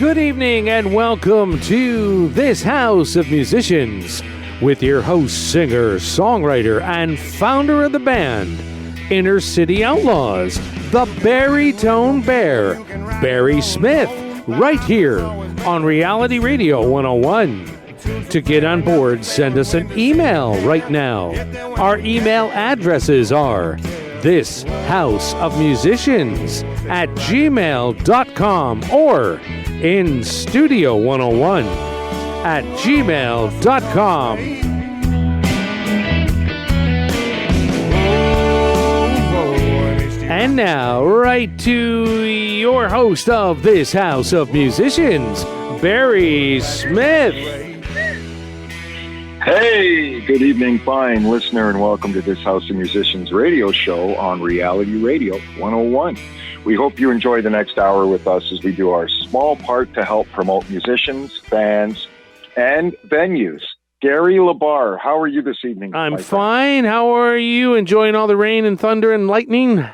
Good evening and welcome to this House of Musicians with your host, singer, songwriter, and founder of the band, Inner City Outlaws, the Baritone Bear, Barry Smith, right here on Reality Radio 101. To get on board, send us an email right now. Our email addresses are thishouseofmusicians@gmail.com or instudio101@gmail.com. And now, right to your host of this House of Musicians, Barry Smith. Hey, good evening, fine listener, and welcome to this House of Musicians radio show on Reality Radio 101. We hope you enjoy the next hour with us as we do our small part to help promote musicians, bands, and venues. Gary Labar, how are you this evening? I'm fine. How are you? Enjoying all the rain and thunder and lightning?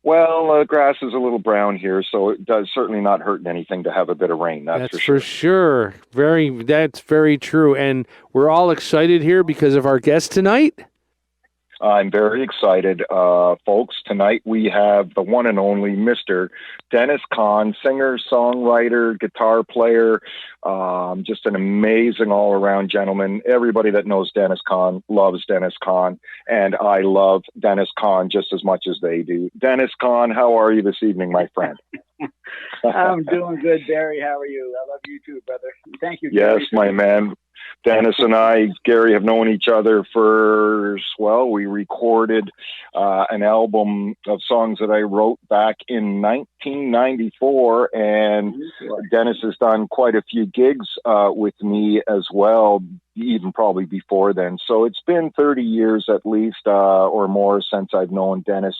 Well, the grass is a little brown here, so it does certainly not hurt anything to have a bit of rain. That's for sure. That's very true. And we're all excited here because of our guest tonight. I'm very excited, folks. Tonight we have the one and only Mr. Dennis Conn, singer, songwriter, guitar player, just an amazing all-around gentleman. Everybody that knows Dennis Conn loves Dennis Conn, and I love Dennis Conn just as much as they do. Dennis Conn, how are you this evening, my friend? I'm doing good, Barry. How are you? I love you too, brother. Thank you, Gary. Yes, my man. Dennis and I, Gary, have known each other we recorded an album of songs that I wrote back in 1994, and Dennis has done quite a few gigs with me as well, even probably before then. So it's been 30 years at least or more since I've known Dennis.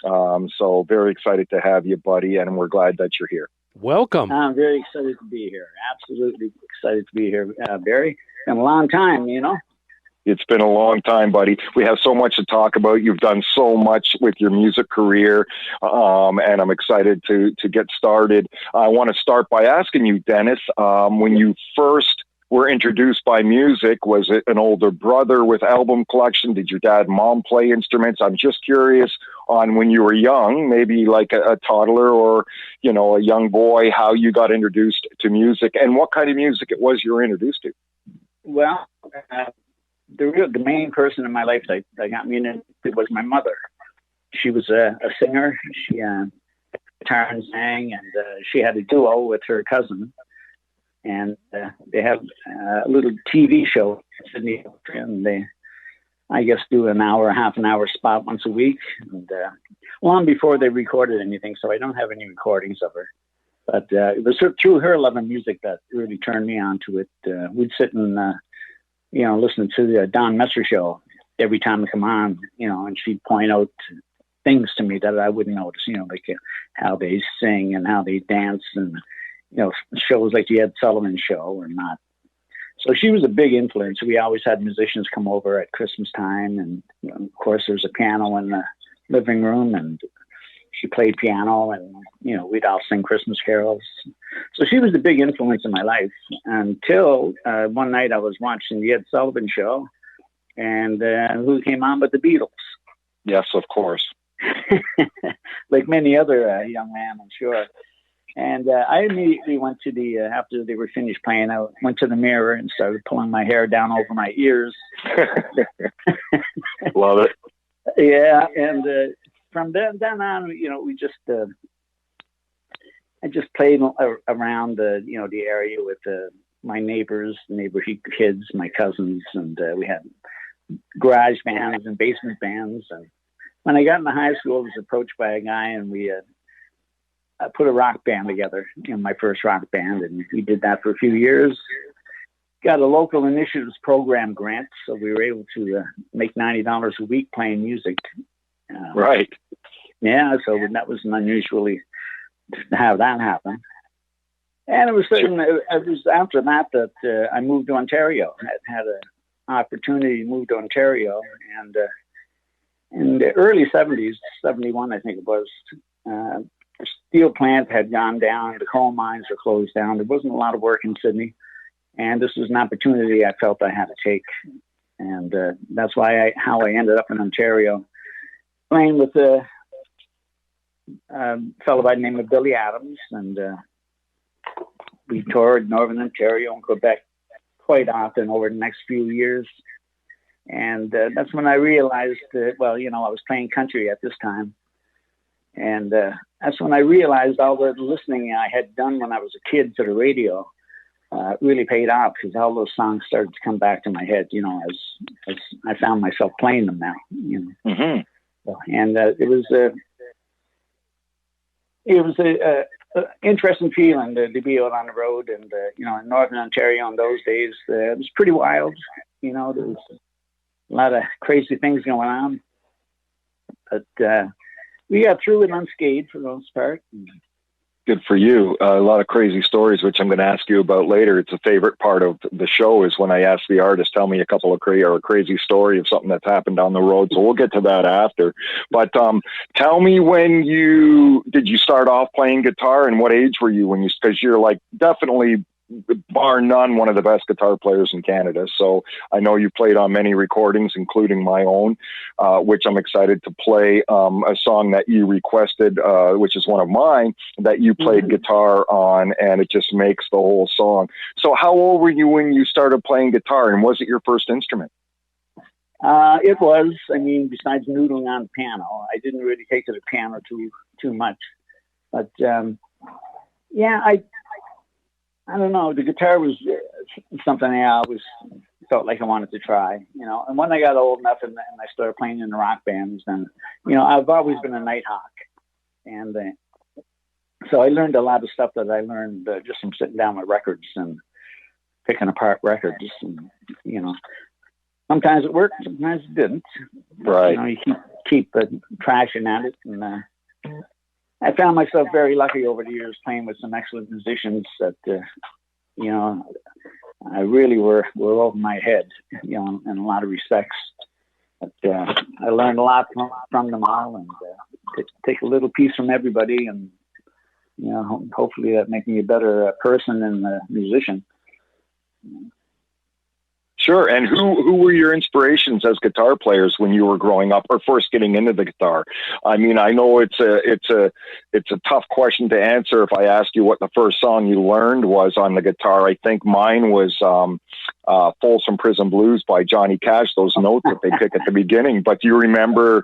So very excited to have you, buddy, and we're glad that you're here. Welcome. I'm very excited to be here. Absolutely excited to be here, Barry. Been a long time, you know. It's been a long time, buddy. We have so much to talk about. You've done so much with your music career, and I'm excited to get started. I want to start by asking you, Dennis, when you first were introduced by music, was it an older brother with album collection? Did your dad and mom play instruments? I'm just curious on when you were young, maybe like a toddler or, you know, a young boy, how you got introduced to music and what kind of music it was you were introduced to. Well, the main person in my life that got me into it was my mother. She was a singer. She guitar and sang, and she had a duo with her cousin. And they have a little TV show in Sydney, and they, I guess, do half an hour spot once a week. And long before they recorded anything, so I don't have any recordings of her. But it was through her love of music that really turned me on to it. We'd sit and, listen to the Don Messer show every time I come on, and she'd point out things to me that I wouldn't notice, like how they sing and how they dance and, shows like the Ed Sullivan Show or not. So she was a big influence. We always had musicians come over at Christmas time. And, of course, there's a piano in the living room, and she played piano, and, we'd all sing Christmas carols. So she was a big influence in my life until one night I was watching the Ed Sullivan Show, and who came on but the Beatles. Yes, of course. Like many other young men, I'm sure. And I immediately went to after they were finished playing, I went to the mirror and started pulling my hair down over my ears. Love it. Yeah, and from then on, we just, I just played around the area with my neighborhood kids, my cousins, and we had garage bands and basement bands. And when I got into high school, I was approached by a guy, and we I put a rock band together, my first rock band, and we did that for a few years. Got a local initiatives program grant, so we were able to make $90 a week playing music. Right. Yeah, so that was unusually to have that happen. And it was after that I moved to Ontario. I had an opportunity to move to Ontario, and in the early 70s, 71 I think it was, steel plant had gone down. The coal mines were closed down. There wasn't a lot of work in Sydney. And this was an opportunity I felt I had to take. And that's how I ended up in Ontario, playing with a fellow by the name of Billy Adams. And we toured Northern Ontario and Quebec quite often over the next few years. And that's when I realized that, I was playing country at this time. And that's when I realized all the listening I had done when I was a kid to the radio really paid off, because all those songs started to come back to my head, as I found myself playing them now. Mm-hmm. And it was a interesting feeling to be out on the road, and in Northern Ontario in those days, it was pretty wild. There was a lot of crazy things going on, but we got through it unscathed for the most part. Good for you. A lot of crazy stories, which I'm going to ask you about later. It's a favorite part of the show is when I ask the artist, tell me a couple of crazy story of something that's happened down the road. So we'll get to that after. But tell me, did you start off playing guitar, and what age were you because you're like definitely, bar none, one of the best guitar players in Canada. So I know you played on many recordings, including my own, which I'm excited to play a song that you requested, which is one of mine, that you played guitar on, and it just makes the whole song. So how old were you when you started playing guitar, and was it your first instrument? It was. Besides noodling on the piano, I didn't really take to the piano too much. But I don't know. The guitar was something I always felt like I wanted to try, And when I got old enough and I started playing in the rock bands, then, I've always been a night hawk. And so I learned a lot of stuff that I learned just from sitting down with records and picking apart records. And, sometimes it worked, sometimes it didn't. Right. You keep trashing at it. And I found myself very lucky over the years playing with some excellent musicians that, I really were over my head, in a lot of respects. But I learned a lot from them all, and take a little piece from everybody, and, hopefully that makes me a better person and musician. Sure. And who were your inspirations as guitar players when you were growing up or first getting into the guitar? I know it's a tough question to answer. If I ask you what the first song you learned was on the guitar, I think mine was Folsom Prison Blues by Johnny Cash, those notes that they pick at the beginning. But do you remember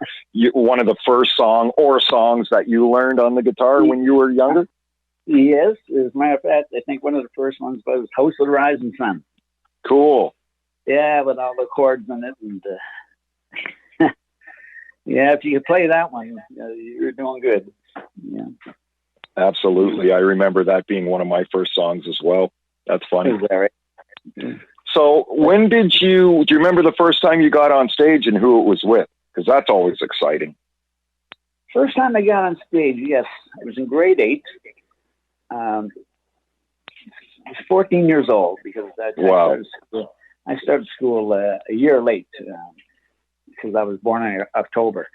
one of the first songs that you learned on the guitar when you were younger? Yes. As a matter of fact, I think one of the first ones was House of the Rising Sun. Cool. Yeah, with all the chords in it, and if you could play that one, you're doing good. Yeah, absolutely. I remember that being one of my first songs as well. That's funny. Is that right? So, do you remember the first time you got on stage and who it was with? Because that's always exciting. First time I got on stage, yes, I was in grade 8. I was 14 years old because wow. I started school a year late because I was born in October.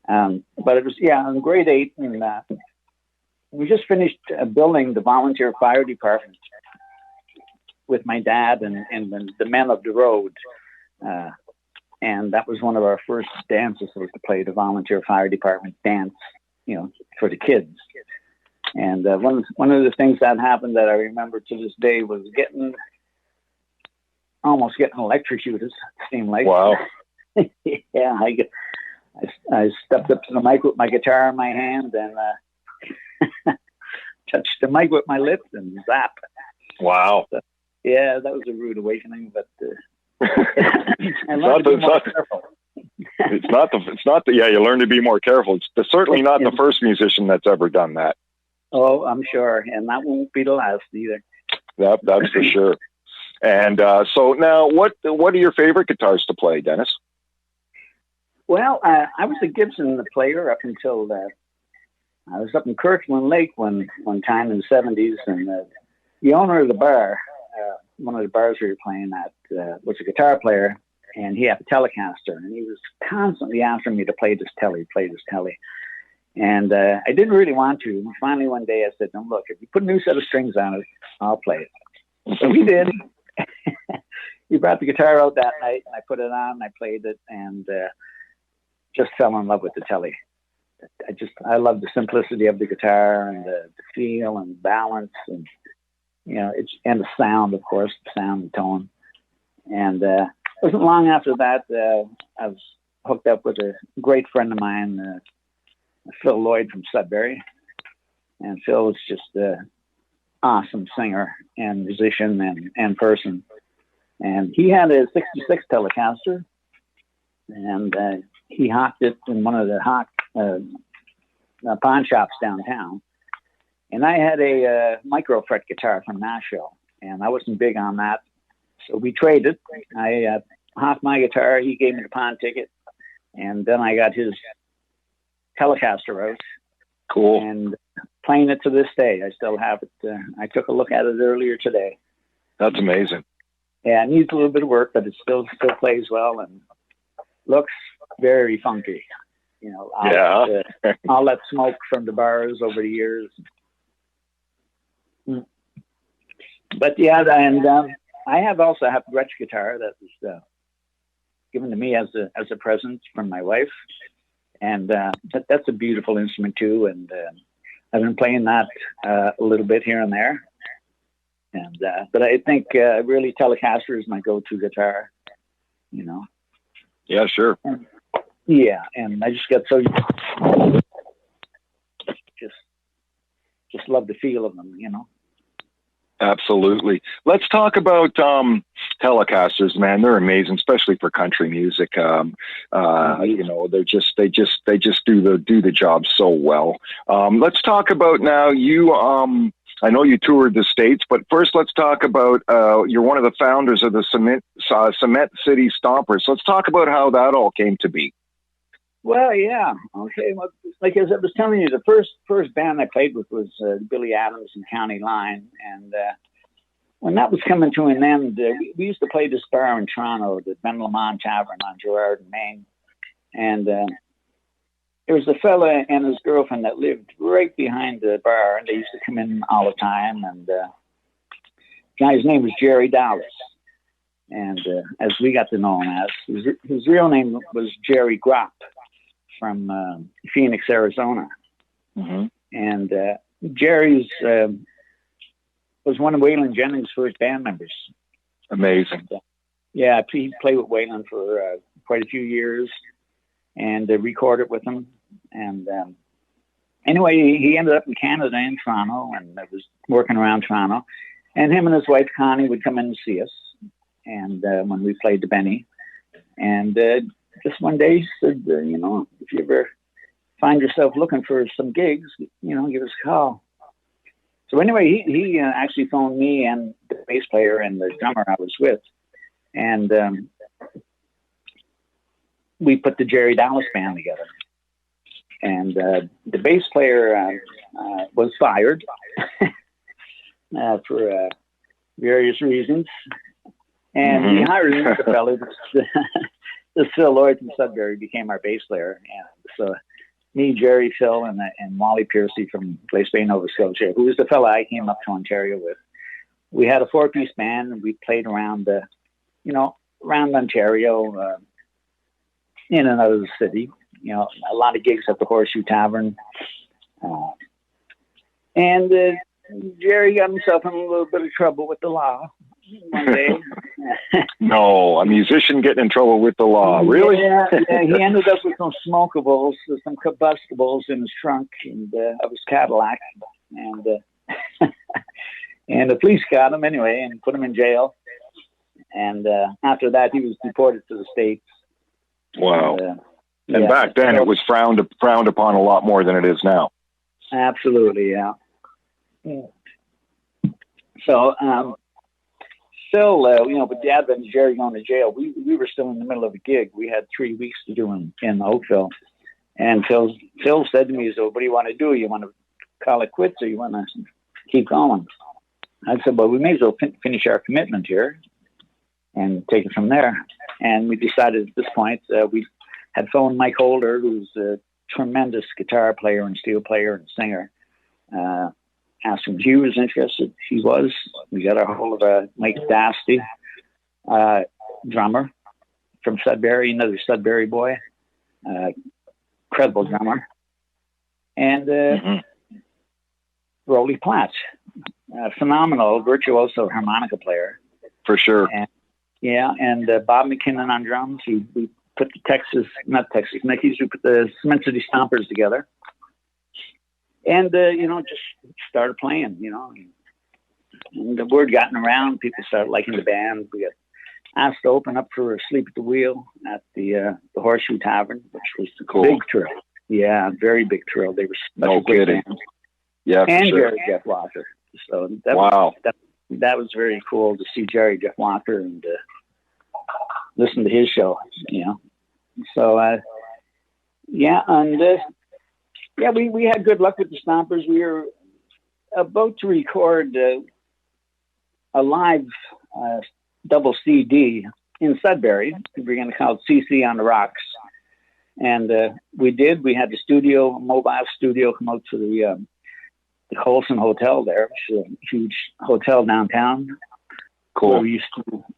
But it was, in grade 8, and we just finished building the volunteer fire department with my dad and the men of the road. And that was one of our first dances, was to play the volunteer fire department dance, for the kids. And one of the things that happened that I remember to this day was almost getting electrocuted, it seemed like. Wow. Yeah, I stepped up to the mic with my guitar in my hand and touched the mic with my lips and zap. Wow. So, that was a rude awakening, but I learned to be more careful. You learn to be more careful. It's certainly not the first musician that's ever done that. Oh, I'm sure, and that won't be the last either. That's for sure. And so now, what are your favorite guitars to play, Dennis? Well, I was a Gibson player up until I was up in Kirkland Lake one time in the 70s, and the owner of the bar, one of the bars we were playing at, was a guitar player, and he had a Telecaster, and he was constantly asking me to play this telly. And I didn't really want to. And finally, one day I said, "No, look, if you put a new set of strings on it, I'll play it." So he did. He brought the guitar out that night, and I put it on, and I played it, and just fell in love with the Telly. I love the simplicity of the guitar and the feel and balance, and and the sound, of course, the sound and tone. And it wasn't long after that I was hooked up with a great friend of mine, Phil Lloyd from Sudbury, and Phil was just an awesome singer and musician and person. And he had a '66 Telecaster, and he hawked it in one of the pawn shops downtown. And I had a micro fret guitar from Nashville, and I wasn't big on that. So we traded. I hawked my guitar. He gave me the pawn ticket. And then I got his Telecaster out. Cool. And playing it to this day. I still have it. I took a look at it earlier today. That's amazing. Yeah, it needs a little bit of work, but it still plays well and looks very funky. All that smoke from the bars over the years. But yeah, and I have a Gretsch guitar that was given to me as a present from my wife, and that's a beautiful instrument too. And I've been playing that a little bit here and there. And but I think really Telecaster is my go-to guitar. Yeah, sure. Yeah, and I just got so just love the feel of them. Absolutely. Let's talk about Telecasters, man. They're amazing, especially for country music. They just do the job so well. Let's talk about now. I know you toured the States, but first let's talk about you're one of the founders of the Cement City Stompers. So let's talk about how that all came to be. Well, yeah. Okay. Well, like as I was telling you, the first band I played with was Billy Adams and County Line. And when that was coming to an end, we used to play this bar in Toronto, the Ben Lamont Tavern on Gerrard and Main. And there was a fella and his girlfriend that lived right behind the bar, and they used to come in all the time. And the guy's name was Jerry Dallas. And as we got to know him as, his real name was Jerry Gropp from Phoenix, Arizona. Mm-hmm. And Jerry's was one of Waylon Jennings' first band members. Amazing. Yeah, he played with Waylon for quite a few years and recorded with him. And anyway, he ended up in Canada, in Toronto, and was working around Toronto. And him and his wife, Connie, would come in and see us. And when we played the Benny. And just one day he said, if you ever find yourself looking for some gigs, give us a call. So anyway, he actually phoned me and the bass player and the drummer I was with. And we put the Jerry Dallas band together. And the bass player was fired for various reasons. And we hired another fellow. This Phil Lloyd from Sudbury became our bass player. And so me, Jerry, Phil, and Wally Piercy from Glace Bay, Nova Scotia, who was the fellow I came up to Ontario with. We had a 4-piece band, and we played around, around Ontario, in and out of the city. A lot of gigs at the Horseshoe Tavern. And Jerry got himself in a little bit of trouble with the law one day. No, a musician getting in trouble with the law, really? Yeah, he ended up with some smokables, some combustibles in his trunk and of his Cadillac, and and the police got him anyway and put him in jail. And after that, he was deported to the States. Wow! And back then, it was frowned upon a lot more than it is now. Absolutely, yeah. So. Still, with the advent of Jerry going to jail, we were still in the middle of a gig. We had 3 weeks to do in Oakville. And Phil said to me, so what do you want to do? You want to call it quits or you want to keep going? I said, well, we may as well finish our commitment here and take it from there. And we decided at this point, we had phoned Mike Holder, who's tremendous guitar player and steel player and singer. Asked him if he was interested. He was. We got a hold of Mike Dasty, drummer from Sudbury, another Sudbury boy, incredible drummer, and Rolly Platt, phenomenal virtuoso harmonica player. For sure. And Bob McKinnon on drums. We put the not Texas Nickies, we put the Cement City Stompers together. And, just started playing, And the word gotten around. People started liking the band. We got asked to open up for Sleep at the Wheel at the Horseshoe Tavern, which was a big thrill. Yeah, very big thrill. They were no kidding. Band. Yeah, for and sure. Jerry Jeff Walker. So that was very cool to see Jerry Jeff Walker and listen to his show, So, we had good luck with the Stompers. We were about to record a live double CD in Sudbury. We're going to call it CC on the Rocks. And we did. We had the mobile studio come out to the Colson Hotel there, which is a huge hotel downtown. Cool. Where we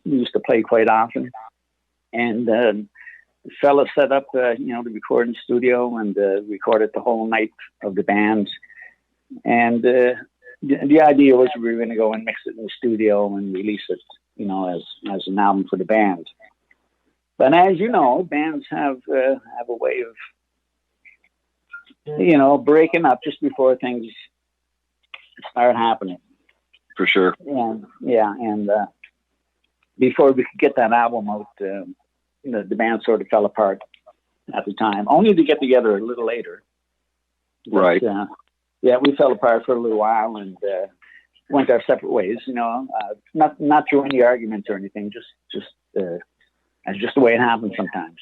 used to play quite often. And the fella set up, the recording studio and recorded the whole night of the band. And the idea was we were going to go and mix it in the studio and release it, as an album for the band. But as you know, bands have a way of, breaking up just before things start happening. For sure. And before we could get that album out, the band sort of fell apart at the time, only to get together a little later. Right. But, we fell apart for a little while and went our separate ways. Not through any arguments or anything. Just that's just the way it happens sometimes.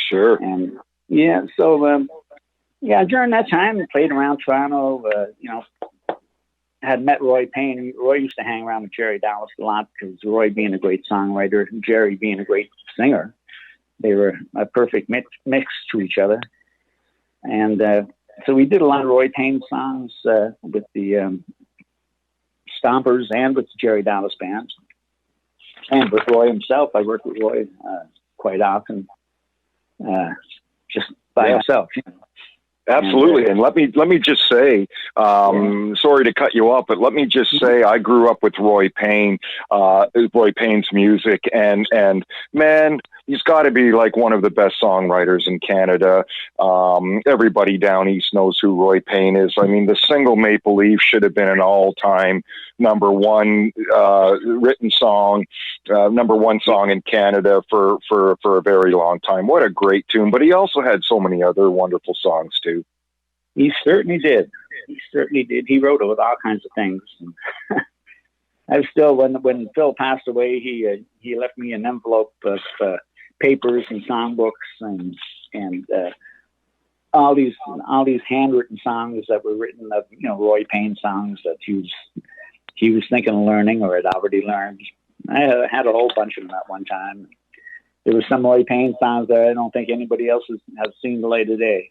Sure. And so during that time, we played around Toronto. Had met Roy Payne. Roy used to hang around with Jerry Dallas a lot because Roy being a great songwriter, Jerry being a great singer, they were a perfect mix to each other. And so we did a lot of Roy Payne songs with the Stompers and with the Jerry Dallas band. And with Roy himself, I worked with Roy quite often, just by himself. Absolutely. And let me just say, sorry to cut you off, but let me just say I grew up with Roy Payne, Roy Payne's music, and man, he's got to be like one of the best songwriters in Canada. Everybody down east knows who Roy Payne is. I mean, the single Maple Leaf should have been an all-time number one written song, number one song in Canada for a very long time. What a great tune. But he also had so many other wonderful songs too. He certainly did. He wrote with all kinds of things. I still, when Phil passed away, he left me an envelope of papers and songbooks and all these handwritten songs that were written of Roy Payne songs that he was thinking of learning or had already learned. I had a whole bunch of them at one time. There were some Roy Payne songs that I don't think anybody else has seen the light of day.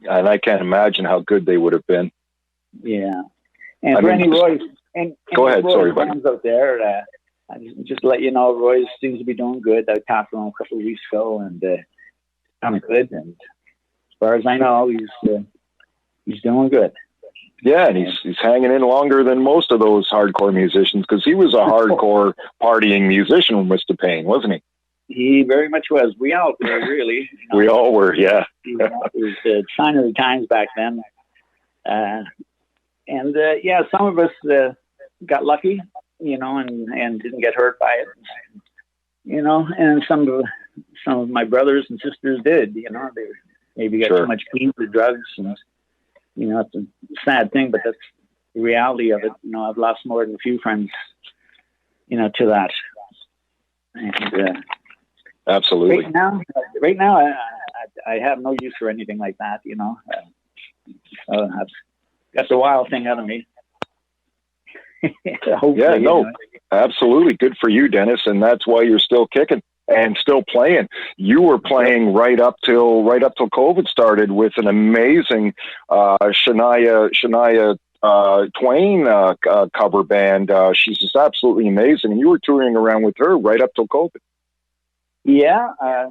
And I can't imagine how good they would have been. Yeah. And for any Roy and go ahead, Roy sorry, fans out there, just to let you know, Roy seems to be doing good. I talked to him a couple of weeks ago, and kind of good. And as far as I know, he's doing good. Yeah, and he's hanging in longer than most of those hardcore musicians because he was a hardcore partying musician, Mr. Payne, wasn't he? He very much was. We all were, really. We all were, yeah. It was shinery times back then. Some of us got lucky, and didn't get hurt by it, and some of my brothers and sisters did, they maybe got too much clean for drugs, and, it's a sad thing, but that's the reality of it. I've lost more than a few friends, to that. And, absolutely. Right now, I have no use for anything like that, I've got the wild thing out of me. Absolutely. Good for you, Dennis. And that's why you're still kicking. and still playing. You were playing right up till COVID started with an amazing Shania Twain cover band. She's just absolutely amazing. And you were touring around with her right up till COVID. Yeah, a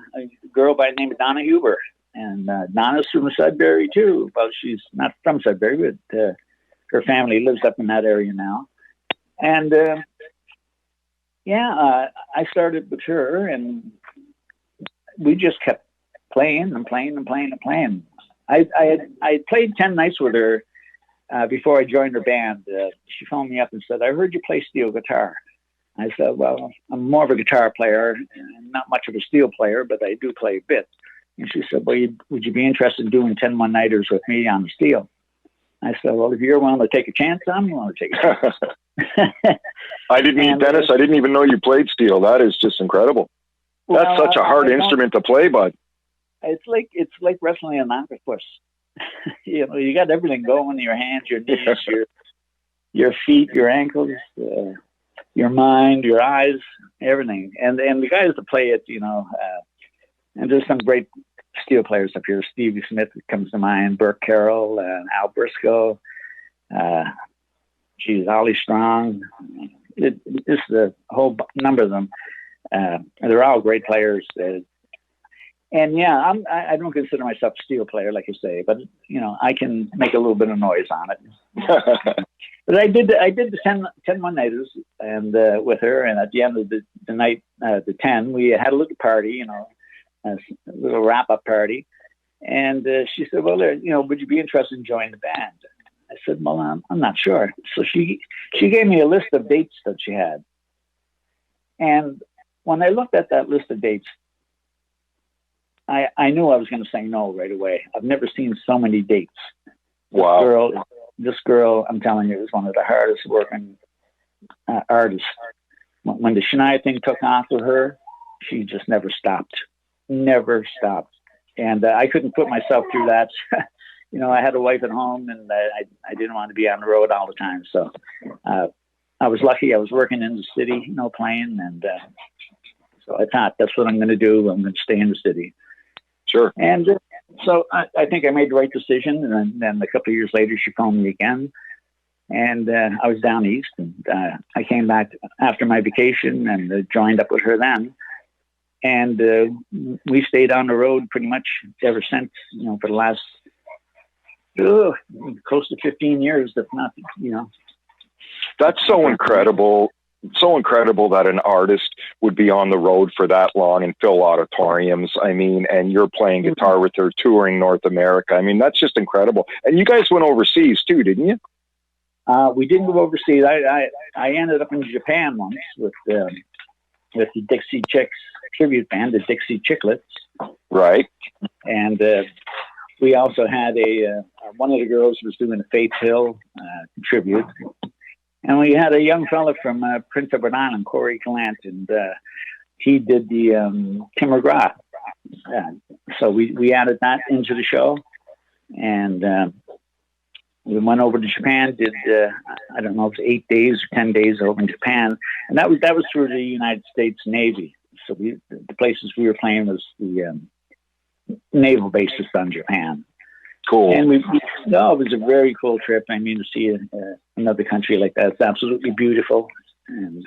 girl by the name of Donna Huber. And Donna's from Sudbury, too. Well, she's not from Sudbury, but her family lives up in that area now. And, I started with her, and we just kept playing and playing and playing and playing. I played 10 nights with her before I joined her band. She phoned me up and said, "I heard you play steel guitar." I said, "Well, I'm more of a guitar player, and not much of a steel player, but I do play a bit." And she said, "Well, would you be interested in doing 10 one-nighters with me on the steel?" I said, "Well, if you're willing to take a chance, I'm willing to take a chance." Dennis, I didn't even know you played steel. That is just incredible. That's such a hard instrument to play, bud. It's like wrestling an octopus. You got everything going: your hands, your knees, your feet, your ankles, your mind, your eyes, everything. And the guys that play it, and there's some great steel players up here. Stevie Smith comes to mind, Burke Carroll, Al Briscoe, Ollie Strong. It's a whole number of them. They're all great players. I don't consider myself a steel player, like you say, but I can make a little bit of noise on it. But I did the 10 one-nighters and with her, and at the end of the night, the 10, we had a little party, a little wrap-up party, and she said, "Well, would you be interested in joining the band?" I said, "Well, I'm not sure." So she gave me a list of dates that she had, and when I looked at that list of dates, I knew I was going to say no right away. I've never seen so many dates. Wow. This girl, I'm telling you, is one of the hardest working artists. When the Shania thing took off with her, she just never stopped. And I couldn't put myself through that. I had a wife at home, and I didn't want to be on the road all the time. So I was lucky. I was working in the city, playing. And so I thought, that's what I'm going to do. I'm going to stay in the city. Sure. And so I think I made the right decision. And then a couple of years later, she phoned me again. And I was down east. And I came back after my vacation and joined up with her then. And we stayed on the road pretty much ever since, for the last close to 15 years, if not, That's so incredible. So incredible that an artist would be on the road for that long and fill auditoriums. I mean, and you're playing guitar with her, touring North America. I mean, that's just incredible. And you guys went overseas too, didn't you? We didn't go overseas. I ended up in Japan once with the Dixie Chicks tribute band, the Dixie Chicklets. Right. And we also had one of the girls was doing a Faith Hill tribute. And we had a young fella from Prince Edward Island, Corey Gallant, and he did the Tim McGraw. So we added that into the show. And we went over to Japan, did, I don't know, it was 8 days or 10 days over in Japan. And that was through the United States Navy. So the places we were playing was the naval bases on Japan. Cool. And it was a very cool trip. I mean, to see another country like that, it's absolutely beautiful. And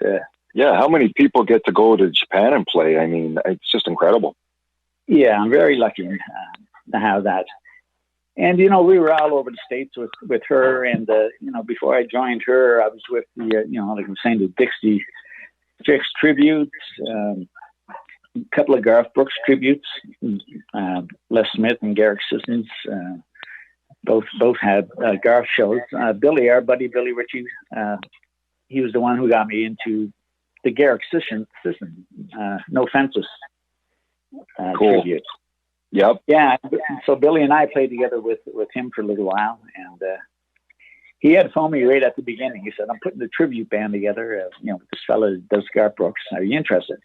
how many people get to go to Japan and play? I mean, it's just incredible. Yeah, I'm very lucky to have that. And, we were all over the States with her. And, before I joined her, I was with the, like I'm saying, the Dixie Chicks tributes, a couple of Garth Brooks tributes, Les Smith and Garrick Sissons, both had Garth shows. Billy, our buddy Billy Ritchie, he was the one who got me into the Garrick Sissons, No Fences tribute. Yep. Yeah. So Billy and I played together with him for a little while, and he had phoned me right at the beginning. He said, "I'm putting the tribute band together. With this fella that does Garth Brooks. Are you interested?"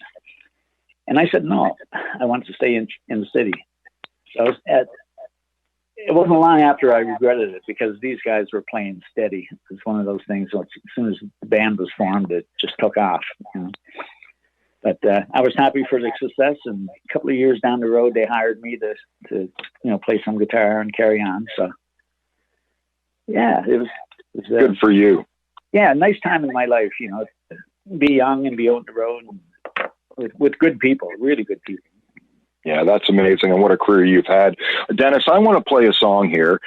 And I said, "No, I wanted to stay in the city." So it wasn't long after I regretted it, because these guys were playing steady. It's one of those things. As soon as the band was formed, it just took off. But I was happy for the success, and a couple of years down the road, they hired me to play some guitar and carry on. So, yeah, it was good for you. Yeah, nice time in my life, be young and be out the road with good people, really good people. Yeah, that's amazing, and what a career you've had. Dennis, I want to play a song here.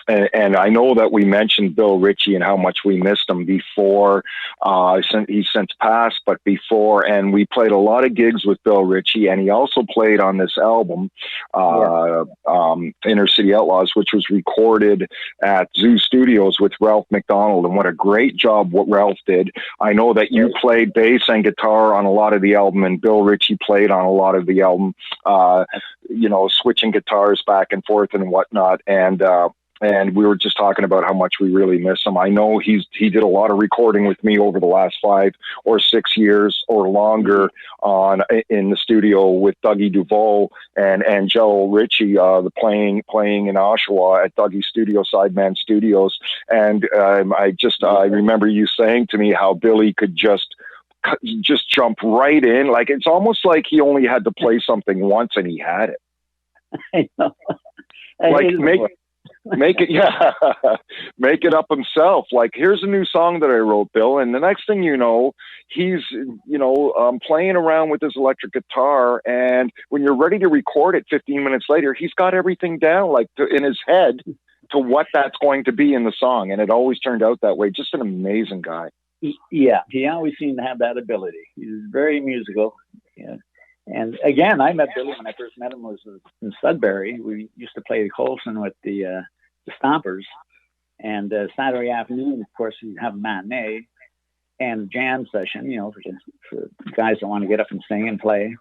And I know that we mentioned Bill Ritchie and how much we missed him before. He's since passed, but before, and we played a lot of gigs with Bill Ritchie, and he also played on this album, Inner City Outlaws, which was recorded at Zoo Studios with Ralph McDonald, and what a great job what Ralph did. I know that you played bass and guitar on a lot of the album, and Bill Ritchie played on a lot of the album, switching guitars back and forth and whatnot, and we were just talking about how much we really miss him. I know he did a lot of recording with me over the last 5 or 6 years or longer in the studio with Dougie Duvall and Joe Ritchie, playing in Oshawa at Dougie's studio, Sideman Studios. And I remember you saying to me how Billy could just jump right in. Like, it's almost like he only had to play something once and he had it. I know. Make it up himself. Like, here's a new song that I wrote, Bill, and the next thing you know, he's playing around with his electric guitar, and when you're ready to record it 15 minutes later, he's got everything down in his head to what that's going to be in the song, and it always turned out that way. Just an amazing guy. Yeah, he always seemed to have that ability. He was very musical. Yeah. And again, I met Billy when I first met him was in Sudbury. We used to play Colson with the Stompers. And Saturday afternoon, of course, we'd have a matinee and a jam session, for guys that want to get up and sing and play.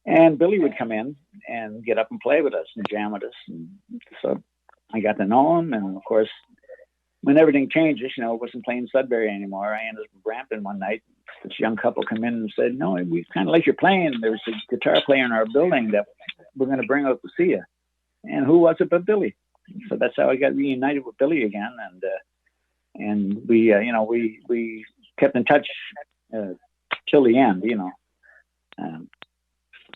And Billy would come in and get up and play with us and jam with us. And so I got to know him. And, of course, when everything changes, I wasn't playing Sudbury anymore. I ended up in Brampton one night. This young couple come in and said, "No, we kind of like your playing. There's a guitar player in our building that we're going to bring out to see you." And who was it but Billy? So that's how I got reunited with Billy again. And we, we kept in touch till the end,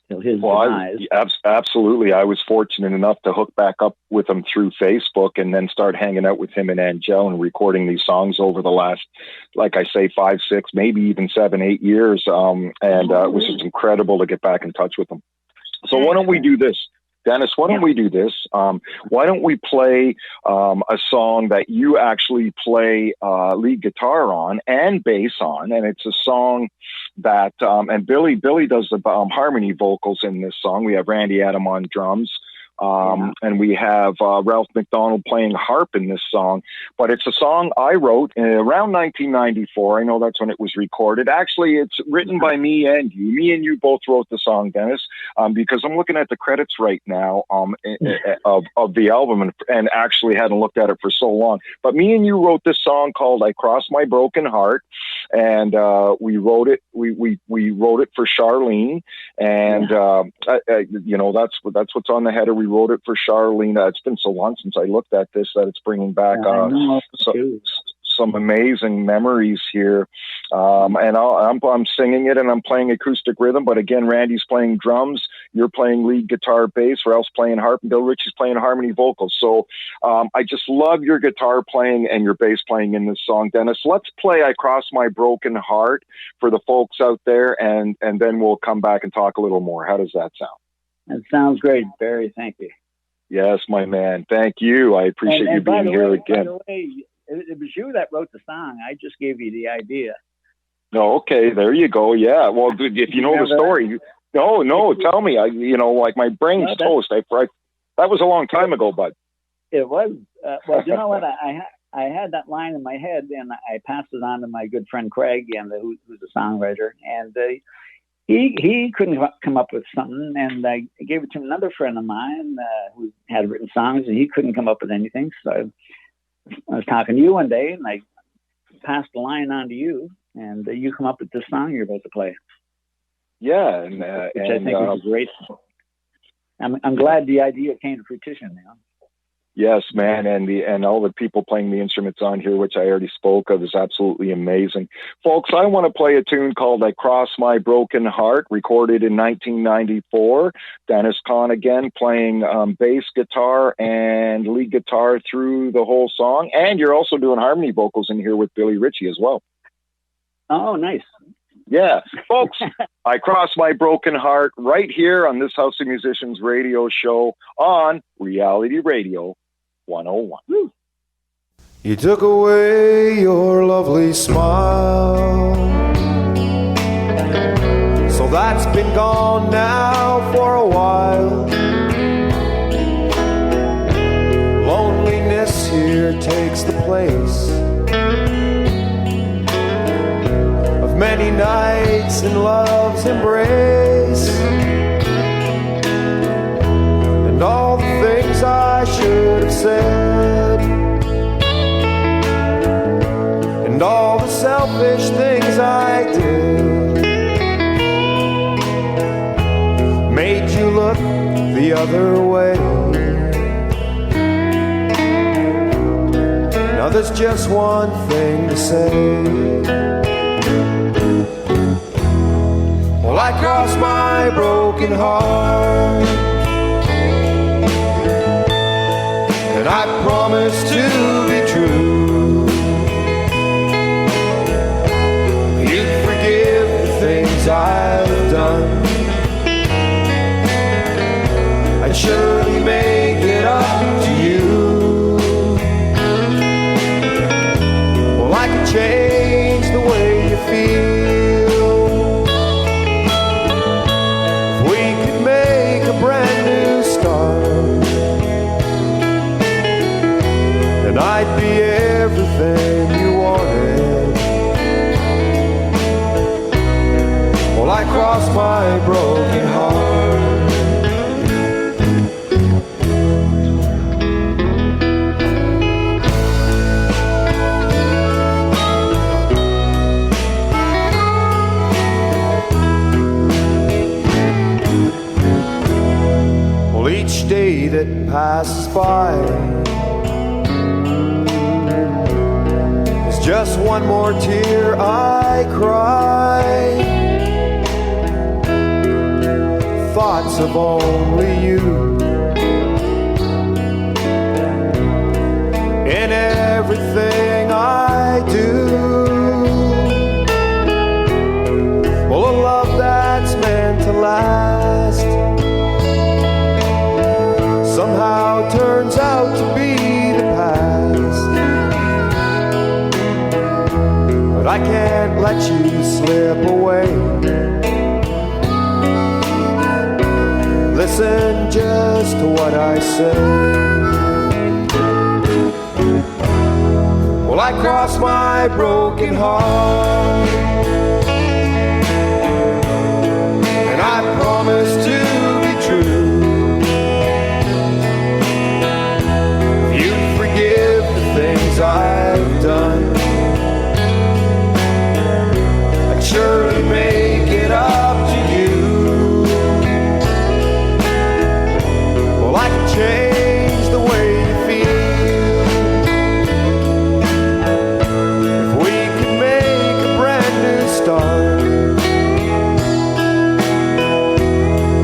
till his demise. Absolutely. I was fortunate enough to hook back up with him through Facebook and then start hanging out with him and Angel and recording these songs over the last, like I say, 5, 6, maybe even 7, 8 years. It was just incredible to get back in touch with him. So why don't we do this? Dennis, why don't we do this? Why don't we play a song that you actually play lead guitar on and bass on, and it's a song that and Billy does the harmony vocals in this song. We have Randy Adam on drums. And we have Ralph McDonald playing harp in this song. But it's a song I wrote around 1994. I know that's when it was recorded. Actually, it's written by me and you. Me and you both wrote the song, Dennis, because I'm looking at the credits right now of the album and actually hadn't looked at it for so long. But me and you wrote this song called "I Cross My Broken Heart," and we wrote it. We wrote it for Charlene, and that's what's on the header. We wrote it for Charlene. It's been so long since I looked at this that it's bringing back some amazing memories here. And I'm singing it and I'm playing acoustic rhythm. But again, Randy's playing drums. You're playing lead guitar, bass. Ralph's playing harp, and Bill Ritchie's playing harmony vocals. So I just love your guitar playing and your bass playing in this song, Dennis. Let's play "I Cross My Broken Heart" for the folks out there, and then we'll come back and talk a little more. How does that sound? That sounds great, Barry. Thank you. Yes, my man. Thank you. I appreciate you being here again. By the way, it was you that wrote the song. I just gave you the idea. Oh, okay. There you go. Yeah. Well, if you know the story. No, tell me. Like my brain's toast. That was a long time ago, bud. It was. Well, you know what? I had that line in my head, and I passed it on to my good friend Craig, who's a songwriter, and he couldn't come up with something, and I gave it to another friend of mine who had written songs, and he couldn't come up with anything. So I was talking to you one day, and I passed the line on to you, and you come up with this song you're about to play. Yeah, which I think is great. I'm glad the idea came to fruition now. Yes, man, and all the people playing the instruments on here, which I already spoke of, is absolutely amazing. Folks, I want to play a tune called "I Cross My Broken Heart," recorded in 1994. Dennis Conn again playing bass guitar and lead guitar through the whole song, and you're also doing harmony vocals in here with Billy Ritchie as well. Oh, nice. Yeah, folks, I Cross My Broken Heart right here on this House of Musicians radio show on Reality Radio 101. Woo. You took away your lovely smile, so that's been gone now for a while. Loneliness here takes the place of many nights in love's embrace, and all the things I should have said, and all the selfish things I did, made you look the other way. Now there's just one thing to say. Well, I cross my broken heart, and I promise to be true. You'd forgive the things I've done, I'd surely make it up to you. Well, I can change the way you feel, and I'd be everything you wanted. Well, I crossed my broken heart, well, each day that passes by just one more tear I cry. Thoughts of only you in everything I do. Well, a love that's meant to last somehow turns out to be the past. But I can't let you slip away. Listen just to what I say. Well, I cross my broken heart, and I promise to be true. If you forgive the things I've done, surely make it up to you. Well, I can change the way you feel, if we could make a brand new start,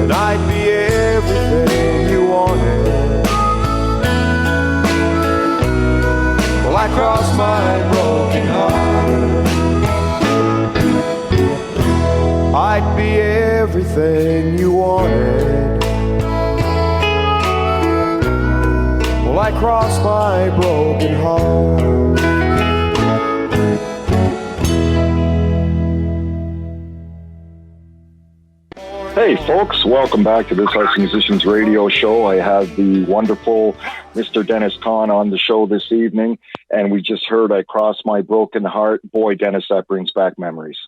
and I'd be everything you wanted. Well, I crossed my broken heart, I'd be everything you wanted. Well, I crossed my broken heart. Hey folks, welcome back to this House of Musicians radio show. I have the wonderful Mr. Dennis Conn on the show this evening, and we just heard "I Cross My Broken Heart." Boy, Dennis, that brings back memories.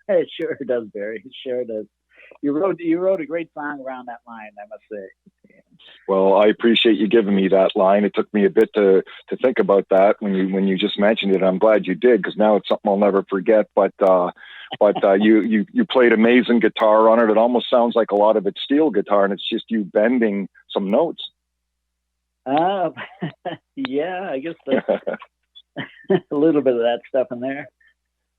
It sure does, Barry. It sure does. You wrote a great song around that line, I must say. Well, I appreciate you giving me that line. It took me a bit to think about that when you just mentioned it. I'm glad you did, because now it's something I'll never forget. But you played amazing guitar on it. It almost sounds like a lot of it's steel guitar, and it's just you bending some notes. Uh, yeah, I guess a little bit of that stuff in there.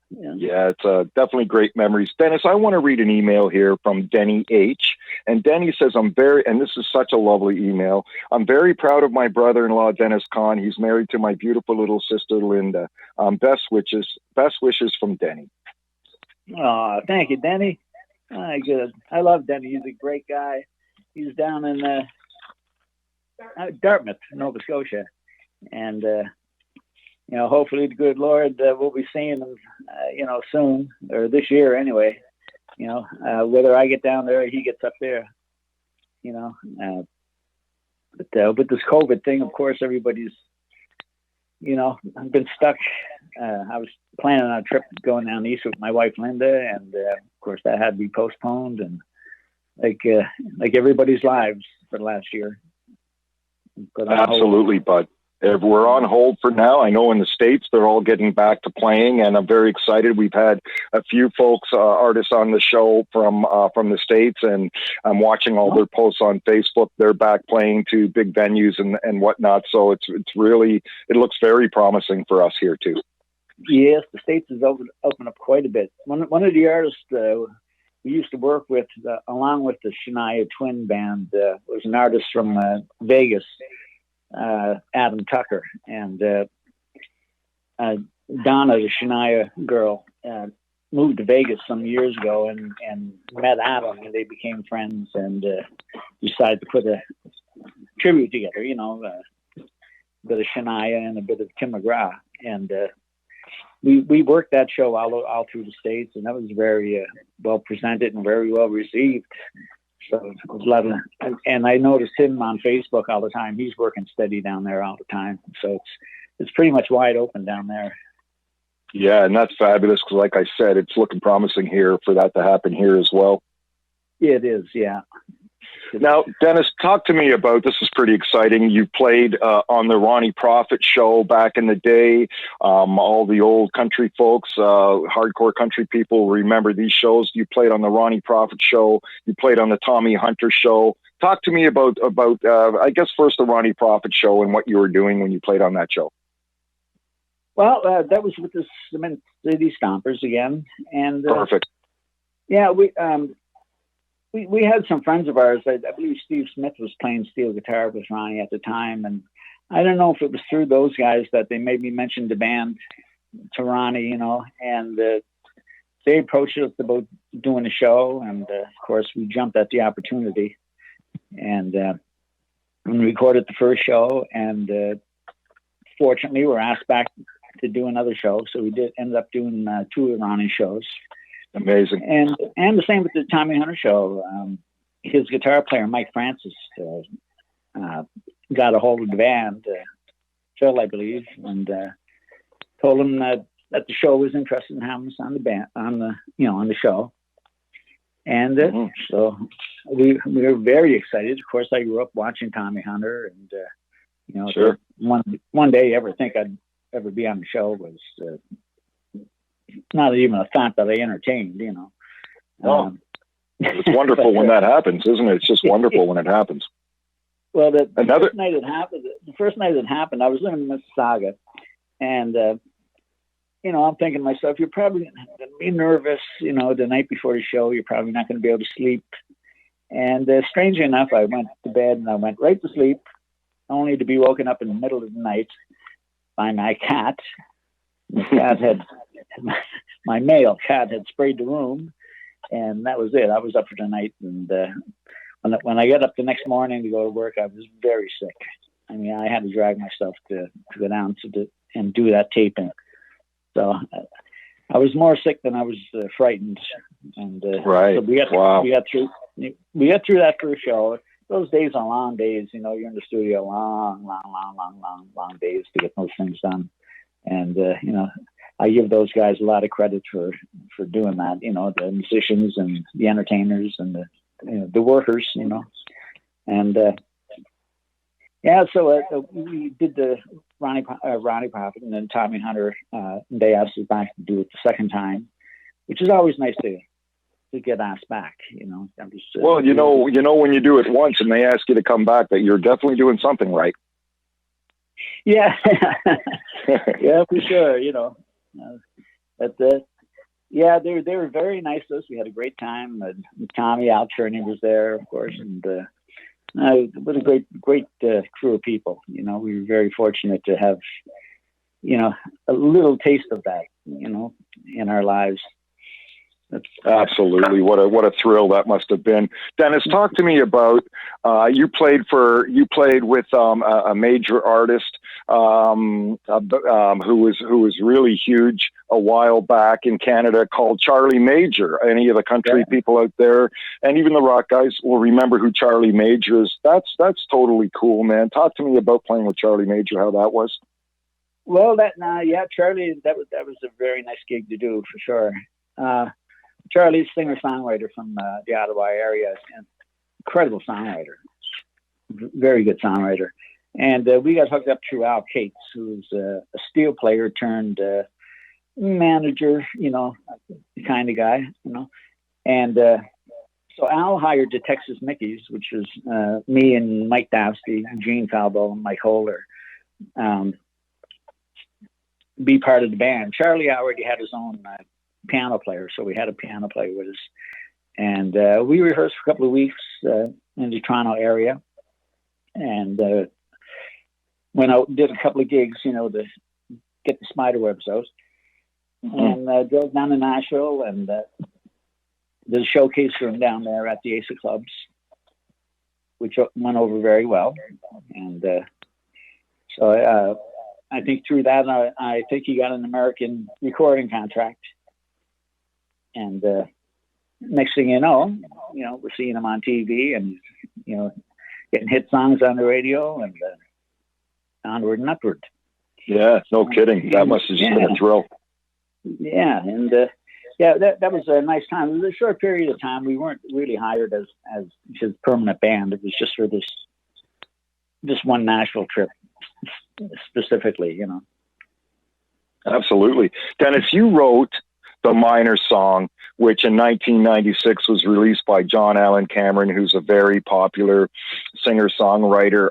Yeah. Yeah, it's definitely great memories. Dennis, I want to read an email here from Denny H. And Denny says, and this is such a lovely email, I'm very proud of my brother-in-law, Dennis Conn. He's married to my beautiful little sister, Linda. Best wishes from Denny. Oh, thank you, Denny. Good. I love Denny. He's a great guy. He's down in Dartmouth, Nova Scotia. And, hopefully the good Lord will be seeing him, soon, or this year anyway. Whether I get down there or he gets up there, But with this COVID thing, of course, everybody's, been stuck. I was planning on a trip going down east with my wife, Linda, and of course that had to be postponed. And like everybody's lives for the last year. Absolutely, bud. We're on hold for now. I know in the States, they're all getting back to playing, and I'm very excited. We've had a few folks, artists on the show from the States, and I'm watching all their posts on Facebook. They're back playing to big venues and whatnot. So it looks very promising for us here too. Yes, the States has opened up quite a bit. One of the artists we used to work with, along with the Shania Twin Band, was an artist from Vegas, Adam Tucker, and Donna, the Shania girl, moved to Vegas some years ago and met Adam, and they became friends and decided to put a tribute together, a bit of Shania and a bit of Tim McGraw. And we worked that show all through the States, and that was very well presented and very well received. So it was a lot of, and I noticed him on Facebook all the time. He's working steady down there all the time. So it's pretty much wide open down there. Yeah, and that's fabulous because, like I said, it's looking promising here for that to happen here as well. It is, yeah. Now, Dennis, talk to me about, this is pretty exciting. You played on the Ronnie Prophet show back in the day. All the old country folks, hardcore country people remember these shows. You played on the Ronnie Prophet show. You played on the Tommy Hunter show. Talk to me about I guess first the Ronnie Prophet show and what you were doing when you played on that show. Well, that was with the Cement City Stompers again. And perfect. Yeah, we had some friends of ours. I believe Steve Smith was playing steel guitar with Ronnie at the time. And I don't know if it was through those guys that they maybe mentioned the band to Ronnie, and they approached us about doing a show. And of course, we jumped at the opportunity and we recorded the first show. And fortunately, we were asked back to do another show. So we ended up doing 2 of Ronnie's shows. Amazing. And the same with the Tommy Hunter show. His guitar player, Mike Francis, got a hold of the band, Phil, I believe, and told him that the show was interested in having us on the band, on the show. And so we were very excited. Of course, I grew up watching Tommy Hunter, and sure. One day ever think I'd ever be on the show was not even a thought that I entertained, Oh, it's wonderful when that happens, isn't it? It's just wonderful when it happens. Well, the first night it happened, I was living in Mississauga, and I'm thinking to myself, you're probably going to be nervous, the night before the show. You're probably not going to be able to sleep. And strangely enough, I went to bed and I went right to sleep, only to be woken up in the middle of the night by my cat. The cat my male cat had sprayed the room, and that was it. I was up for the night, and when I got up the next morning to go to work, I was very sick. I mean, I had to drag myself to go down and do that taping. So I was more sick than I was frightened. And right. So we got through that first show. Those days are long days. You're in the studio long days to get those things done. And I give those guys a lot of credit for doing that. The musicians and the entertainers and the workers. And so we did the Ronnie Prophet and then Tommy Hunter. They asked us back to do it the second time, which is always nice to get asked back. Well, when you do it once and they ask you to come back, that you're definitely doing something right. Yeah, yeah, for sure. You know, but yeah, they were very nice to us. We had a great time. Tommy Al Cherney was there, of course, and it was a great crew of people. You know, we were very fortunate to have, you know, a little taste of that, you know, in our lives. Absolutely. What a thrill that must have been. Dennis, talk to me about, you played with a major artist who was really huge a while back in Canada called Charlie Major. Any of the country people out there and even the rock guys will remember who Charlie Major is. That's totally cool, man. Talk to me about playing with Charlie Major, how that was. Well, Charlie, that was a very nice gig to do for sure. Charlie's singer-songwriter from the Ottawa area, and incredible songwriter, very good songwriter. And we got hooked up through Al Cates, who's a steel player turned manager, you know, kind of guy, you know. And so Al hired the Texas Mickeys, which was me and Mike Davsky, Gene Falbo, and Mike Holder, be part of the band. Charlie already had his own piano player, so we had a piano player with us, and we rehearsed for a couple of weeks in the Toronto area, and went out and did a couple of gigs, you know, to get the Spiderwebs out, and drove down to Nashville and did a showcase room down there at the Ace of Clubs, which went over very well, and so I think through that I think he got an American recording contract. And next thing you know, we're seeing him on TV and, you know, getting hit songs on the radio and onward and upward. Yeah, no kidding. That must have just been a thrill. Yeah, and that was a nice time. It was a short period of time. We weren't really hired as his permanent band. It was just for this one Nashville trip specifically, you know. Absolutely. Dennis, you wrote the Minor Song, which in 1996 was released by John Allen Cameron, who's a very popular singer-songwriter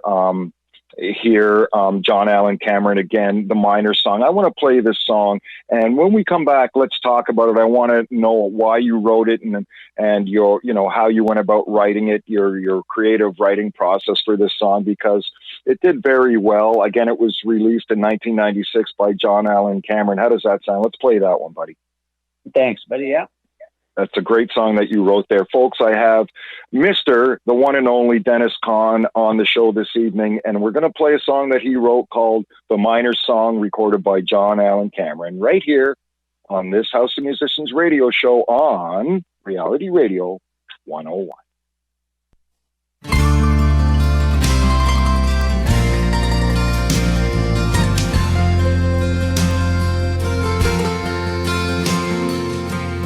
here. John Allen Cameron, again, the Minor Song. I want to play this song, and when we come back, let's talk about it. I want to know why you wrote it and your, you know, how you went about writing it, your creative writing process for this song, because it did very well. Again, it was released in 1996 by John Allen Cameron. How does that sound? Let's play that one, buddy. Thanks, buddy. Yeah. That's a great song that you wrote there. Folks, I have the one and only Dennis Conn on the show this evening, and we're going to play a song that he wrote called The Minor Song, recorded by John Allen Cameron, right here on this House of Musicians radio show on Reality Radio 101.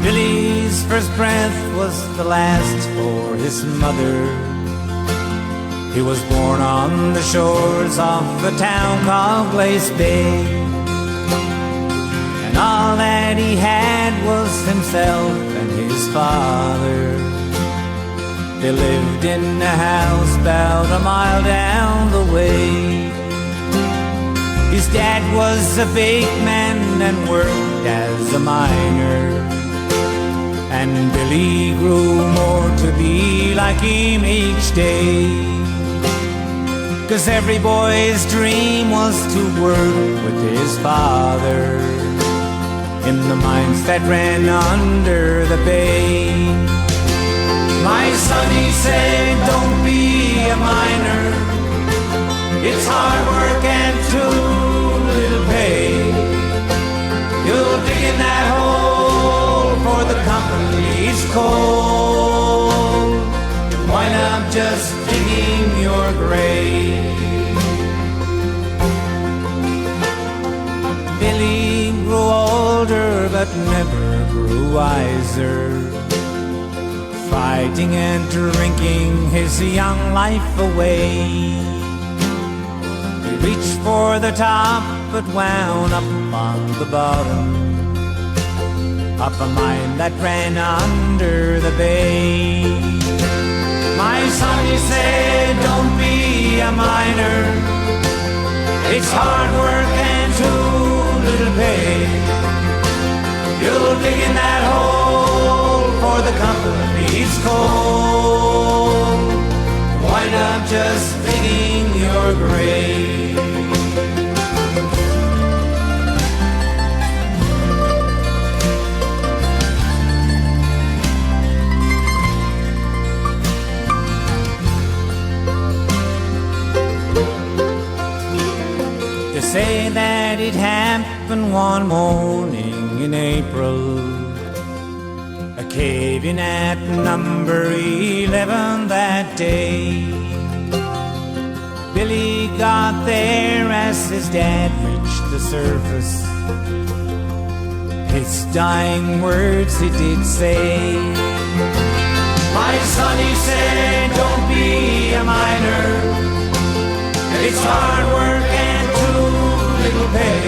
Billy's first breath was the last for his mother. He was born on the shores of a town called Glace Bay, and all that he had was himself and his father. They lived in a house about a mile down the way. His dad was a big man and worked as a miner, and Billy grew more to be like him each day. 'Cause every boy's dream was to work with his father in the mines that ran under the bay. My son, he said, don't be a miner. It's hard work and too little pay. You'll dig in that hole for the company's coal. Why not just digging your grave? Billy grew older but never grew wiser, fighting and drinking his young life away. He reached for the top but wound up on the bottom, up a mine that ran under the bay. My son, he said, don't be a miner. It's hard work and too little pay. You'll dig in that hole for the company's coal. Wind up just digging your grave. They say that it happened one morning in April, a cave-in at number 11 that day. Billy got there as his dad reached the surface. His dying words he did say, "My son," he said, "don't be a miner. It's hard work and too little pay.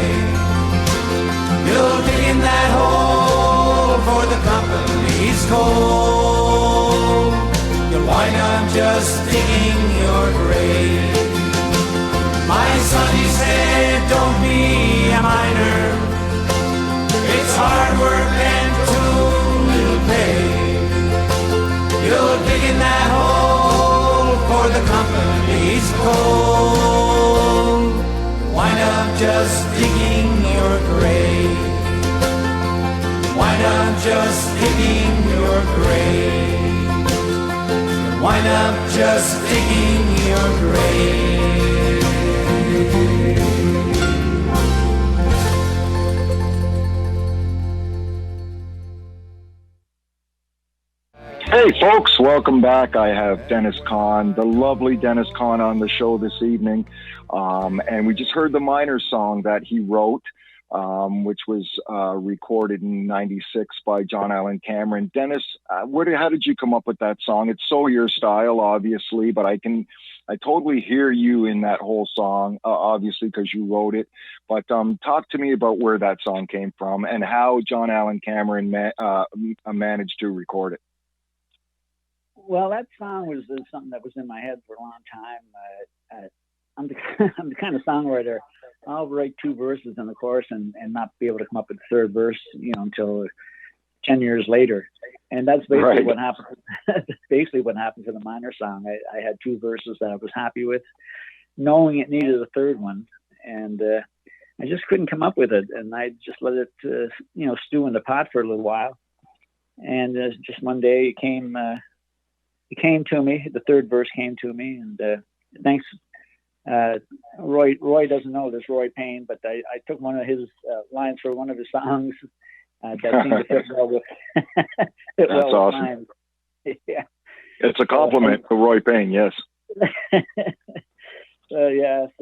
You'll dig in that hole for the company's coal. You'll wind up just digging your grave." "My son," he said, "don't be a miner. It's hard work and too little pay. You'll dig in that hole for the company's coal. Wind up just digging your grave. Wind up just digging your grave. Wind up just digging your grave." Hey folks, welcome back. I have Dennis Conn, the lovely Dennis Conn, on the show this evening. And we just heard the Miner song that he wrote, which was recorded in '96 by John Allen Cameron. Dennis, how did you come up with that song? It's so your style, obviously, but I totally hear you in that whole song, obviously, because you wrote it. But talk to me about where that song came from and how John Allen Cameron managed to record it. Well, that song was something that was in my head for a long time. I'm the kind of songwriter, I'll write 2 verses in the chorus and not be able to come up with the third verse, until 10 years later. And that's basically what happened. Basically what happened to the Miner song. I had 2 verses that I was happy with, knowing it needed a third one. And I just couldn't come up with it. And I just let it, stew in the pot for a little while. And just one day it came to me. The third verse came to me, and thanks. Roy doesn't know this, Roy Payne, but I took one of his lines for one of his songs that seemed to fit well with. That's awesome. Yeah, it's a compliment to Roy Payne. Yes. I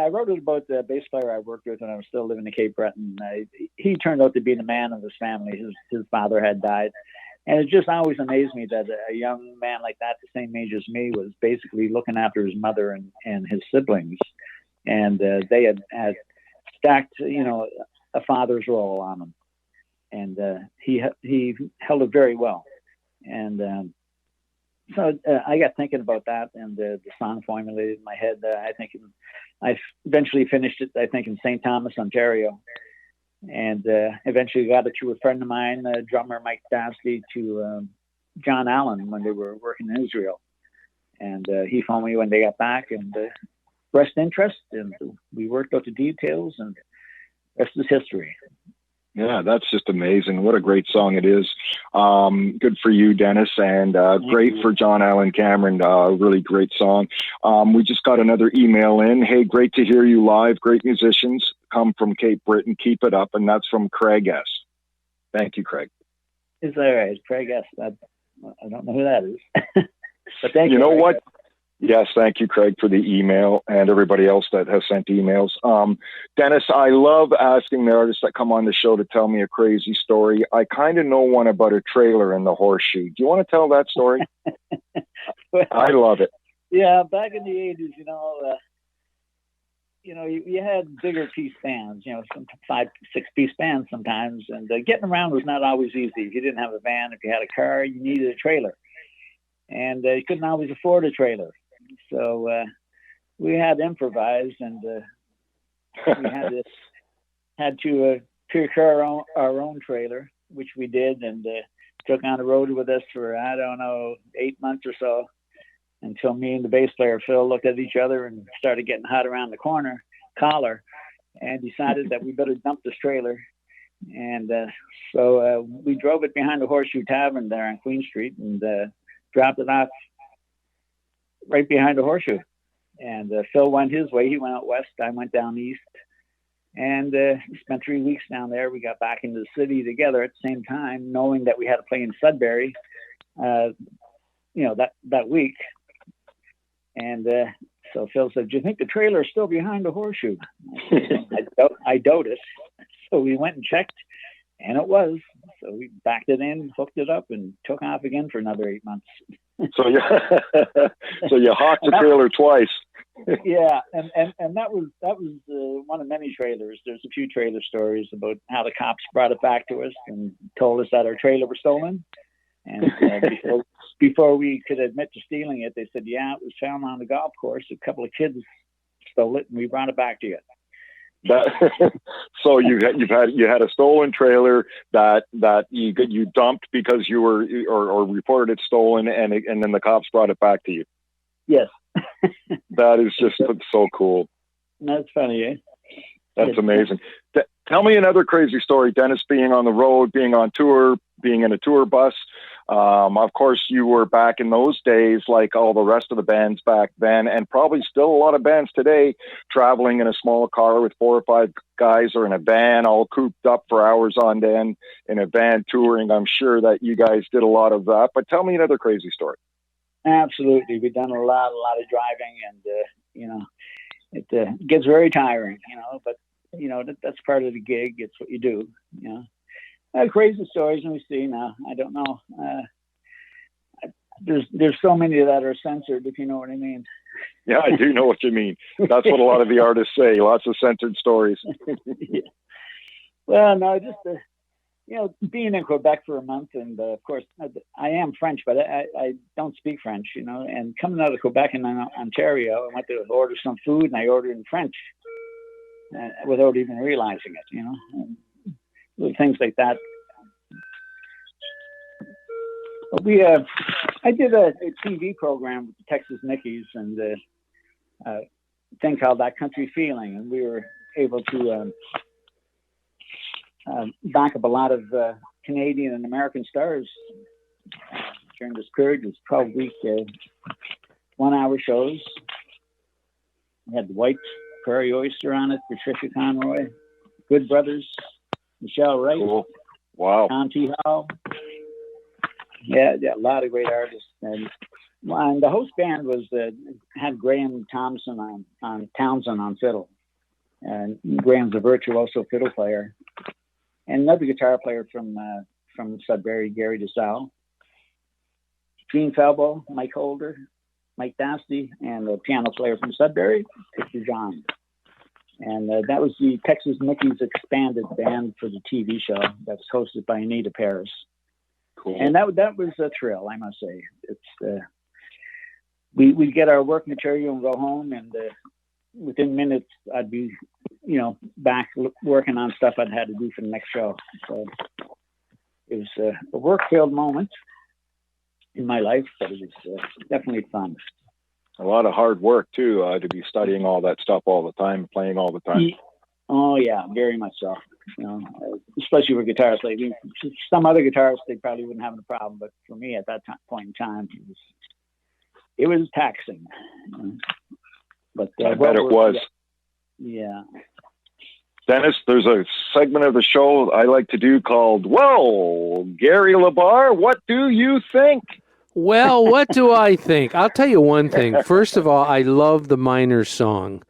wrote it about the bass player I worked with when I was still living in Cape Breton. He turned out to be the man of his family. His father had died. And it just always amazed me that a young man like that, the same age as me, was basically looking after his mother and his siblings. And they had stacked, a father's role on him. And he held it very well. And so I got thinking about that, and the song formulated in my head. I eventually finished it, I think, in St. Thomas, Ontario. And eventually got it to a friend of mine, drummer Mike Dasty, to John Allen when they were working in Israel. And he phoned me when they got back and expressed interest, and we worked out the details, and the rest is history. Yeah, that's just amazing. What a great song it is. Good for you, Dennis, and great for John Allen Cameron. Really great song. We just got another email in. Hey, great to hear you live. Great musicians come from Cape Breton. Keep it up. And that's from Craig S. Thank you, Craig. It's all right. Craig S. I don't know who that is. But thank you. You know what? Yes, thank you, Craig, for the email, and everybody else that has sent emails. Dennis, I love asking the artists that come on the show to tell me a crazy story. I kind of know one about a trailer in the Horseshoe. Do you want to tell that story? Well, I love it. Yeah, back in the 80s, you had bigger piece bands, some 5-6 piece bands sometimes, and getting around was not always easy. If you didn't have a van, if you had a car, you needed a trailer, and you couldn't always afford a trailer. So we had improvised, and we had to procure our own trailer, which we did, and took on the road with us for, I don't know, 8 months or so, until me and the bass player Phil looked at each other and started getting hot around the collar, and decided that we better dump this trailer. And so we drove it behind the Horseshoe Tavern there on Queen Street and dropped it off right behind the Horseshoe. And Phil went his way. He went out west. I went down east. And spent 3 weeks down there. We got back into the city together at the same time, knowing that we had to play in Sudbury, that week. And so Phil said, "Do you think the trailer is still behind the Horseshoe?" I doubt it. So we went and checked, and it was. So we backed it in, hooked it up, and took off again for another 8 months. So you hawked the trailer twice. Yeah, and that was one of many trailers. There's a few trailer stories about how the cops brought it back to us and told us that our trailer was stolen. And before we could admit to stealing it, they said, "Yeah, it was found on the golf course. A couple of kids stole it, and we brought it back to you." So you had a stolen trailer that you dumped because you were or reported it stolen, and then the cops brought it back to you. Yes. That is just so cool. That's funny, eh? That's amazing. Tell me another crazy story, Dennis, being on the road, being on tour, being in a tour bus. Of course, you were back in those days, like all the rest of the bands back then, and probably still a lot of bands today, traveling in a small car with 4 or 5 guys or in a van, all cooped up for hours on end in a van touring. I'm sure that you guys did a lot of that, but tell me another crazy story. Absolutely. We've done a lot of driving, and, it gets very tiring, but, that's part of the gig. It's what you do, crazy stories, let me see now. I don't know. There's so many that are censored, if you know what I mean. Yeah, I do know what you mean. That's what a lot of the artists say. Lots of censored stories. Yeah. Well, no, just being in Quebec for a month, and of course I am French, but I don't speak French, and coming out of Quebec and Ontario, I went to order some food and I ordered in French without even realizing it, and little things like that. But I did a TV program with the Texas Nickies and a thing called That Country Feeling, and we were able to back up a lot of Canadian and American stars during this period. It was 12 week 1-hour shows. We had the White Prairie Oyster on it, Patricia Conroy, Good Brothers, Michelle Wright, cool. Wow, Tom T. Hall. Yeah, a lot of great artists. And the host band had Graham Thompson on Townsend on fiddle, and Graham's a virtuoso fiddle player. And another guitar player from Sudbury, Gary DeSalle, Gene Falbo, Mike Holder, Mike Dasty, and a piano player from Sudbury, Victor John. And that was the Texas Nickies expanded band for the TV show that's hosted by Anita Paris. Cool. And that was a thrill, I must say. It's we get our work material and go home, and within minutes I'd be, back working on stuff I'd had to do for the next show. So it was a work-filled moment in my life, but it was definitely fun. A lot of hard work too, to be studying all that stuff all the time, playing all the time. Oh yeah, very much so. Especially for guitarists. Like some other guitarists, they probably wouldn't have a problem, but for me at that point in time, it was taxing. But I bet it was. Yeah. Dennis, there's a segment of the show I like to do called, "Well, Gary LaBar, what do you think?" Well, what do I think? I'll tell you one thing. First of all, I love the Miners song.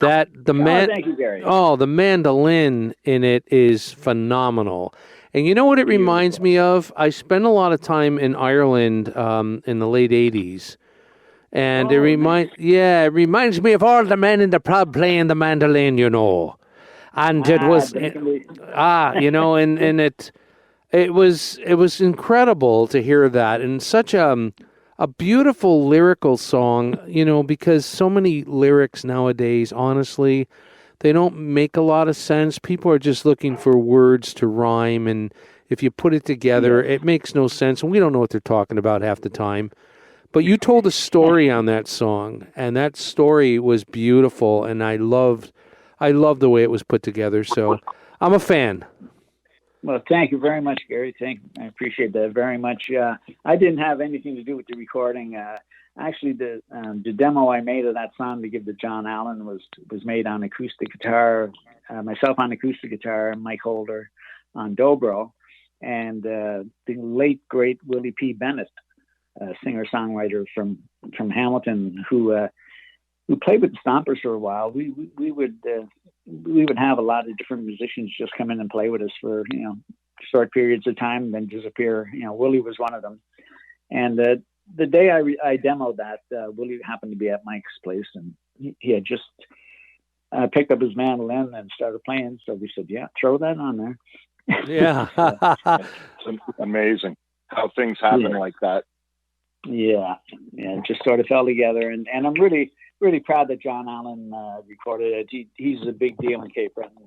Thank you, Gary. Oh, the mandolin in it is phenomenal. And you know what it reminds me of? I spent a lot of time in Ireland in the late 80s. And it reminds me of all the men in the pub playing the mandolin, And it was and it was incredible to hear that, and such a a beautiful lyrical song, because so many lyrics nowadays, honestly, they don't make a lot of sense. People are just looking for words to rhyme, and if you put it together, it makes no sense, and we don't know what they're talking about half the time. But you told a story on that song, and that story was beautiful, and I loved the way it was put together. So I'm a fan. Well, thank you very much, Gary. I appreciate that very much. I didn't have anything to do with the recording. Actually, the demo I made of that song to give to John Allen was made on acoustic guitar, myself on acoustic guitar, and Mike Holder on dobro, and the late great Willie P. Bennett, singer-songwriter from Hamilton, who played with the Stompers for a while. We would have a lot of different musicians just come in and play with us for short periods of time, and then disappear. Willie was one of them. And the day I demoed that, Willie happened to be at Mike's place, and he had just picked up his mandolin and started playing. So we said, "Yeah, throw that on there." Yeah, it's amazing how things happen like that. Yeah, it just sort of fell together, and I'm really proud that John Allen recorded it. He's a big deal in Cape Breton.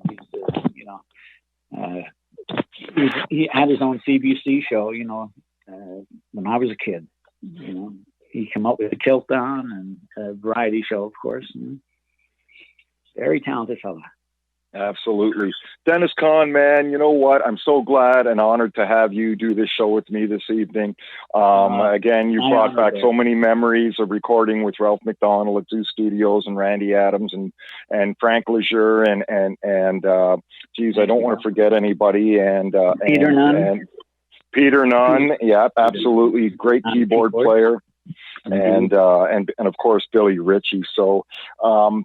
He had his own CBC show, when I was a kid. He came up with a kilt on and a variety show, of course. Very talented fella. Absolutely. Dennis Conn, man, you know what? I'm so glad and honored to have you do this show with me this evening. Again, you brought back so many memories of recording with Ralph McDonald at Zoo Studios and Randy Adams and Frank Lejeune and geez, I don't want to forget anybody. And Peter Nunn. Peter Nunn, yeah, absolutely. Great keyboard player. And of course Billy Ritchie. So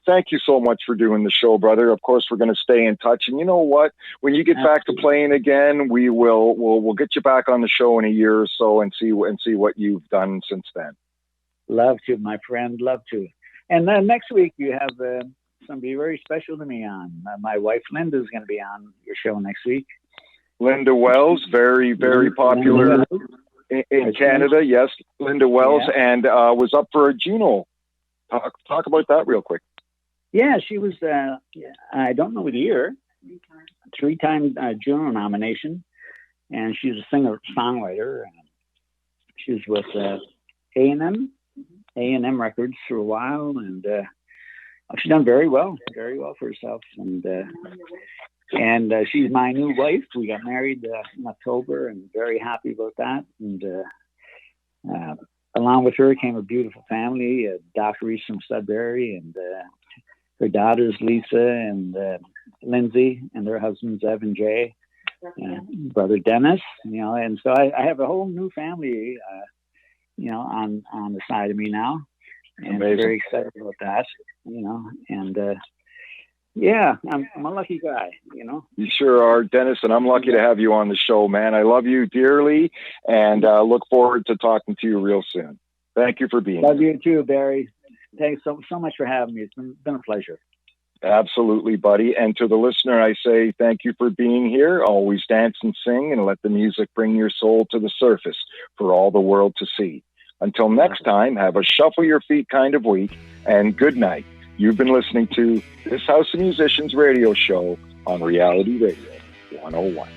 thank you so much for doing the show, brother. Of course we're going to stay in touch, and you know what, when you get back to playing again, we'll get you back on the show in a year or so and see what you've done since then. Love to, my friend, love to. And then next week you have somebody very special to me on. My wife Linda is going to be on your show next week. Linda Wells, very, very popular in Canada. Yes, Linda Wells, and was up for a Juno. Talk about that real quick. Yeah, she was, I don't know the year, three-time Juno nomination, and she's a singer-songwriter. She was with A&M Records for a while, and she's done very well for herself. And she's my new wife. We got married in October, and very happy about that. And along with her came a beautiful family, Dr. Reese from Sudbury, and her daughters Lisa and Lindsay, and their husbands Ev and Jay, brother Dennis. And so I have a whole new family, on the side of me now, and I'm very excited about that. And yeah, I'm a lucky guy, You sure are, Dennis, and I'm lucky to have you on the show, man. I love you dearly, and look forward to talking to you real soon. Thank you for being here. Love you too, Barry. Thanks so much for having me. It's been a pleasure. Absolutely, buddy. And to the listener, I say thank you for being here. Always dance and sing, and let the music bring your soul to the surface for all the world to see. Until next time, have a shuffle your feet kind of week, and good night. You've been listening to This House of Musicians radio show on Reality Radio 101.